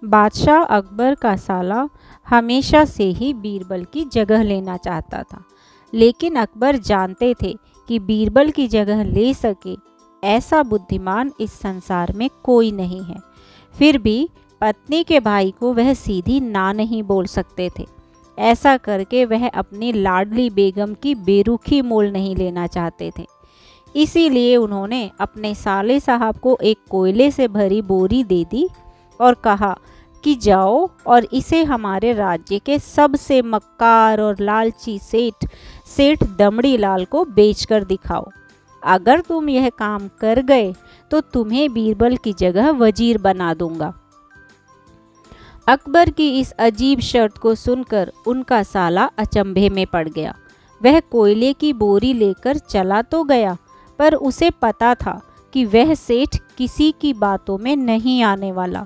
बादशाह अकबर का साला हमेशा से ही बीरबल की जगह लेना चाहता था, लेकिन अकबर जानते थे कि बीरबल की जगह ले सके ऐसा बुद्धिमान इस संसार में कोई नहीं है। फिर भी पत्नी के भाई को वह सीधी ना नहीं बोल सकते थे। ऐसा करके वह अपनी लाडली बेगम की बेरुखी मोल नहीं लेना चाहते थे। इसीलिए उन्होंने अपने साले साहब को एक कोयले से भरी बोरी दे दी और कहा कि जाओ और इसे हमारे राज्य के सबसे मक्कार और लालची सेठ दमड़ी लाल को बेचकर दिखाओ। अगर तुम यह काम कर गए तो तुम्हें बीरबल की जगह वजीर बना दूंगा। अकबर की इस अजीब शर्त को सुनकर उनका साला अचंभे में पड़ गया। वह कोयले की बोरी लेकर चला तो गया, पर उसे पता था कि वह सेठ किसी की बातों में नहीं आने वाला।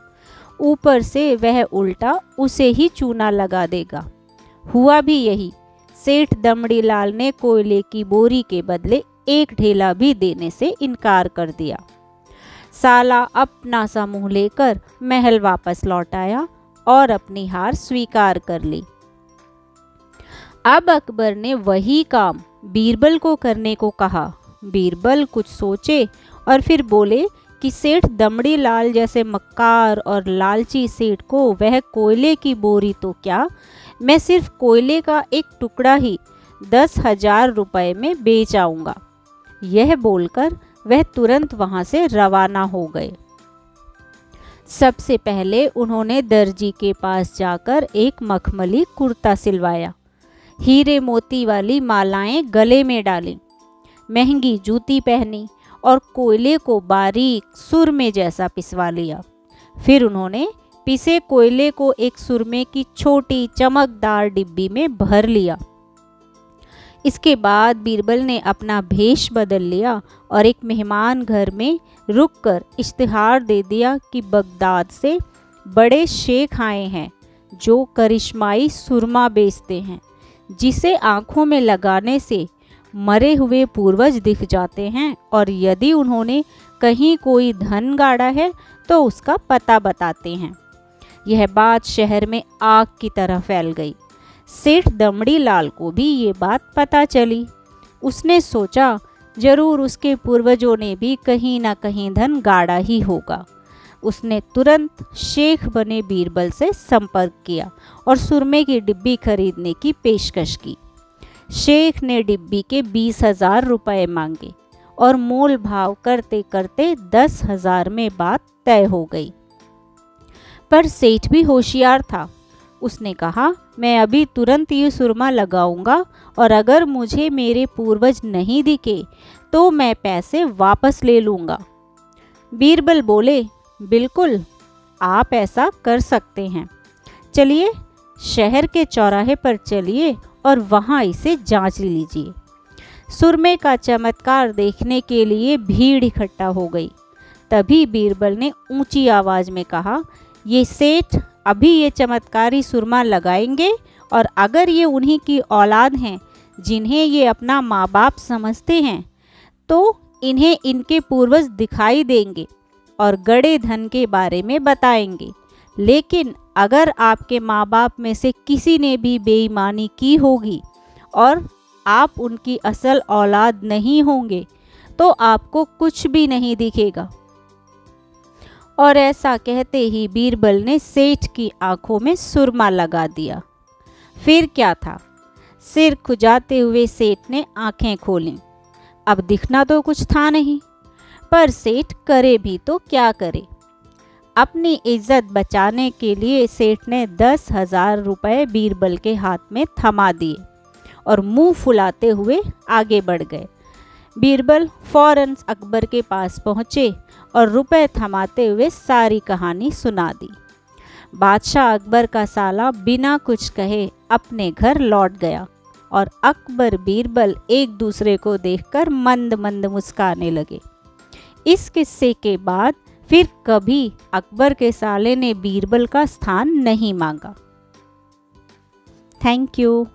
ऊपर से वह उल्टा उसे ही चूना लगा देगा। हुआ भी यही। सेठ दमड़ी लाल ने कोयले की बोरी के बदले एक ढेला भी देने से इनकार कर दिया। साला अपना सा मुंह लेकर महल वापस लौट आया और अपनी हार स्वीकार कर ली। अब अकबर ने वही काम बीरबल को करने को कहा। बीरबल कुछ सोचे और फिर बोले कि सेठ दमड़ी लाल जैसे मक्कार और लालची सेठ को वह कोयले की बोरी तो क्या, मैं सिर्फ कोयले का एक टुकड़ा ही 10,000 रुपये में बेच आऊँगा। यह बोलकर वह तुरंत वहाँ से रवाना हो गए। सबसे पहले उन्होंने दर्जी के पास जाकर एक मखमली कुर्ता सिलवाया, हीरे मोती वाली मालाएं गले में डाली, महंगी जूती पहनी और कोयले को बारीक सुरमे जैसा पिसवा लिया। फिर उन्होंने पिसे कोयले को एक सुरमे की छोटी चमकदार डिब्बी में भर लिया। इसके बाद बीरबल ने अपना भेष बदल लिया और एक मेहमान घर में रुककर इश्तिहार दे दिया कि बगदाद से बड़े शेख आए हैं जो करिश्माई सुरमा बेचते हैं, जिसे आँखों में लगाने से मरे हुए पूर्वज दिख जाते हैं और यदि उन्होंने कहीं कोई धन गाड़ा है तो उसका पता बताते हैं। यह बात शहर में आग की तरह फैल गई। सेठ दमड़ी लाल को भी ये बात पता चली। उसने सोचा जरूर उसके पूर्वजों ने भी कहीं ना कहीं धन गाड़ा ही होगा। उसने तुरंत शेख बने बीरबल से संपर्क किया और सुरमे की डिब्बी खरीदने की पेशकश की। शेख ने डिब्बी के 20,000 रुपये मांगे और मोल भाव करते करते 10,000 में बात तय हो गई। पर सेठ भी होशियार था। उसने कहा, मैं अभी तुरंत ये सुरमा लगाऊंगा और अगर मुझे मेरे पूर्वज नहीं दिखे तो मैं पैसे वापस ले लूँगा। बीरबल बोले, बिल्कुल, आप ऐसा कर सकते हैं। चलिए शहर के चौराहे पर चलिए और वहाँ इसे जांच लीजिए। सुरमे का चमत्कार देखने के लिए भीड़ इकट्ठा हो गई। तभी बीरबल ने ऊंची आवाज़ में कहा, ये सेठ अभी ये चमत्कारी सुरमा लगाएंगे और अगर ये उन्हीं की औलाद हैं जिन्हें ये अपना माँ बाप समझते हैं तो इन्हें इनके पूर्वज दिखाई देंगे और गड़े धन के बारे में बताएंगे। लेकिन अगर आपके माँ बाप में से किसी ने भी बेईमानी की होगी और आप उनकी असल औलाद नहीं होंगे तो आपको कुछ भी नहीं दिखेगा। और ऐसा कहते ही बीरबल ने सेठ की आंखों में सुरमा लगा दिया। फिर क्या था, सिर खुजाते हुए सेठ ने आंखें खोलीं। अब दिखना तो कुछ था नहीं, पर सेठ करे भी तो क्या करे। अपनी इज्जत बचाने के लिए सेठ ने 10,000 रुपये बीरबल के हाथ में थमा दिए और मुंह फुलाते हुए आगे बढ़ गए। बीरबल फौरन अकबर के पास पहुँचे और रुपए थमाते हुए सारी कहानी सुना दी। बादशाह अकबर का साला बिना कुछ कहे अपने घर लौट गया और अकबर बीरबल एक दूसरे को देखकर मंद मंद मुस्काने लगे। इस किस्से के बाद फिर कभी अकबर के साले ने बीरबल का स्थान नहीं मांगा। Thank you.